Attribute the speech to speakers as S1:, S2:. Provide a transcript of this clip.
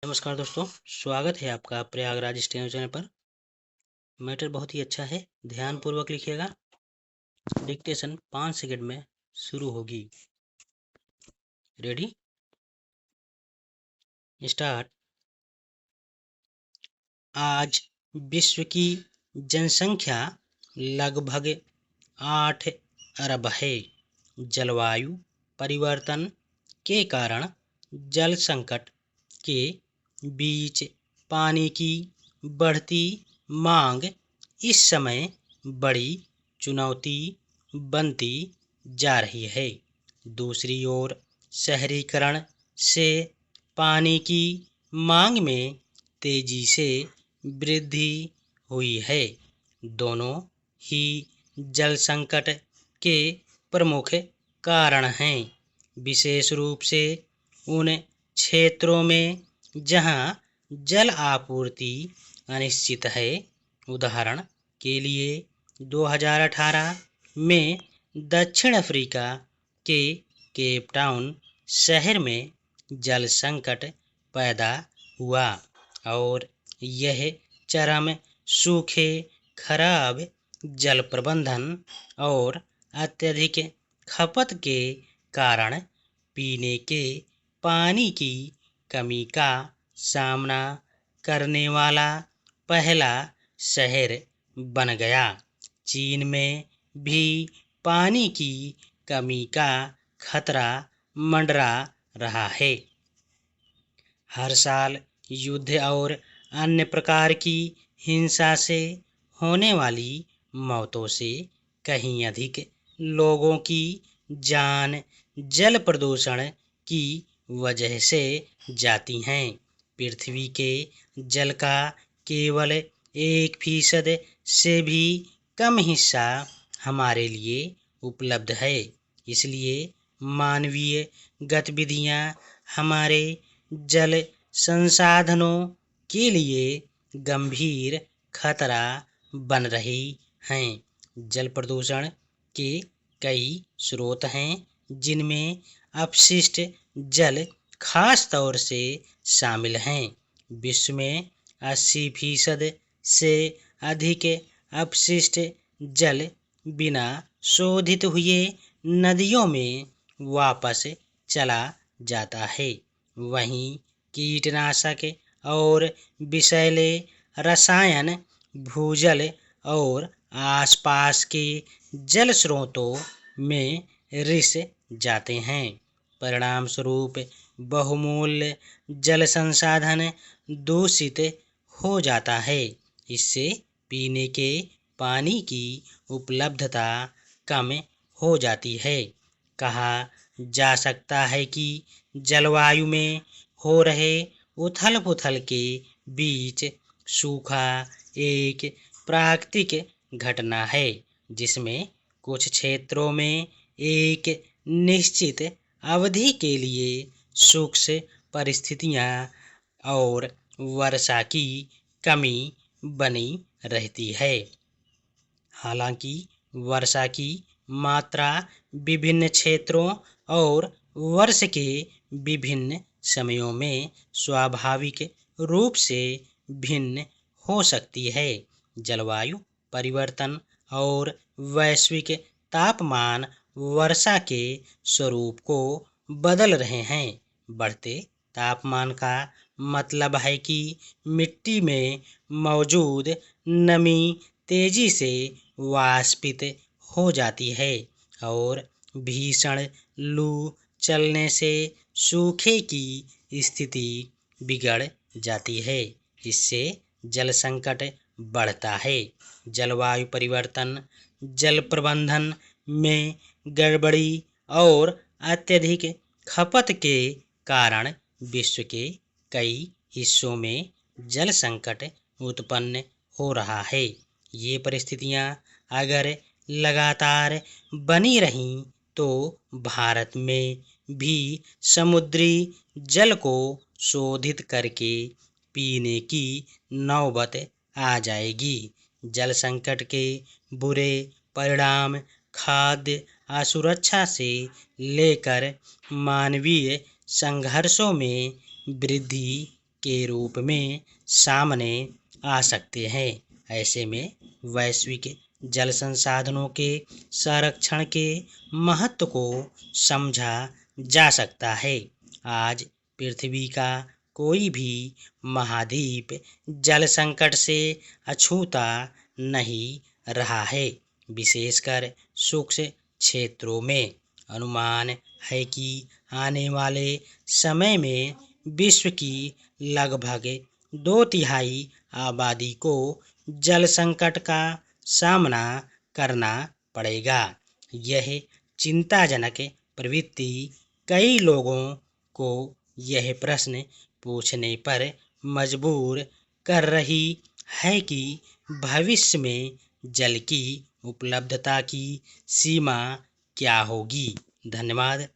S1: नमस्कार दोस्तों, स्वागत है आपका प्रयागराज स्टेडियम चैनल पर। मैटर बहुत ही अच्छा है, ध्यानपूर्वक लिखिएगा। डिक्टेशन 5 सेकंड में शुरू होगी। Ready, start. आज विश्व की जनसंख्या लगभग 8 अरब है। जलवायु परिवर्तन के कारण जल संकट के बीच पानी की बढ़ती मांग इस समय बड़ी चुनौती बनती जा रही है। दूसरी ओर शहरीकरण से पानी की मांग में तेजी से वृद्धि हुई है। दोनों ही जल संकट के प्रमुख कारण हैं, विशेष रूप से उन क्षेत्रों में जहां जल आपूर्ति अनिश्चित है। उदाहरण के लिए 2018 में दक्षिण अफ्रीका के केप टाउन शहर में जल संकट पैदा हुआ और यह चरम सूखे, खराब जल प्रबंधन और अत्यधिक खपत के कारण पीने के पानी की कमी का सामना करने वाला पहला शहर बन गया। चीन में भी पानी की कमी का खतरा मंडरा रहा है। हर साल युद्ध और अन्य प्रकार की हिंसा से होने वाली मौतों से कहीं अधिक लोगों की जान जल प्रदूषण की वजह से जाती हैं। पृथ्वी के जल का केवल 1% से भी कम हिस्सा हमारे लिए उपलब्ध है। इसलिए मानवीय गतिविधियां हमारे जल संसाधनों के लिए गंभीर खतरा बन रही हैं। जल प्रदूषण के कई स्रोत हैं, जिनमें अपशिष्ट जल खास तौर से शामिल हैं। विश्व में 80% से अधिक अपशिष्ट जल बिना शोधित हुए नदियों में वापस चला जाता है। वहीं कीटनाशक और विषैले रसायन भूजल और आसपास के जल स्रोतों में रिस जाते हैं। परिणाम स्वरूप बहुमूल्य जल संसाधन दूषित हो जाता है। इससे पीने के पानी की उपलब्धता कम हो जाती है। कहा जा सकता है कि जलवायु में हो रहे उथल पुथल के बीच सूखा एक प्राकृतिक घटना है, जिसमें कुछ क्षेत्रों में एक निश्चित अवधि के लिए शुष्क परिस्थितियां और वर्षा की कमी बनी रहती है। हालांकि वर्षा की मात्रा विभिन्न क्षेत्रों और वर्ष के विभिन्न समयों में स्वाभाविक रूप से भिन्न हो सकती है। जलवायु परिवर्तन और वैश्विक तापमान वर्षा के स्वरूप को बदल रहे हैं। बढ़ते तापमान का मतलब है कि मिट्टी में मौजूद नमी तेजी से वाष्पित हो जाती है और भीषण लू चलने से सूखे की स्थिति बिगड़ जाती है। इससे जल संकट बढ़ता है। जलवायु परिवर्तन जल प्रबंधन में गड़बड़ी और अत्यधिक खपत के कारण विश्व के कई हिस्सों में जल संकट उत्पन्न हो रहा है। ये परिस्थितियां अगर लगातार बनी रहीं तो भारत में भी समुद्री जल को शोधित करके पीने की नौबत आ जाएगी। जल संकट के बुरे परिणाम खाद्य असुरक्षा से लेकर मानवीय संघर्षों में वृद्धि के रूप में सामने आ सकते हैं। ऐसे में वैश्विक जल संसाधनों के संरक्षण के महत्व को समझा जा सकता है। आज पृथ्वी का कोई भी महाद्वीप जल संकट से अछूता नहीं रहा है। विशेषकर सूक्ष्म क्षेत्रों में अनुमान है कि आने वाले समय में विश्व की लगभग 2/3 आबादी को जल संकट का सामना करना पड़ेगा। यह चिंताजनक प्रवृत्ति कई लोगों को यह प्रश्न पूछने पर मजबूर कर रही है कि भविष्य में जल की उपलब्धता की सीमा क्या होगी। धन्यवाद।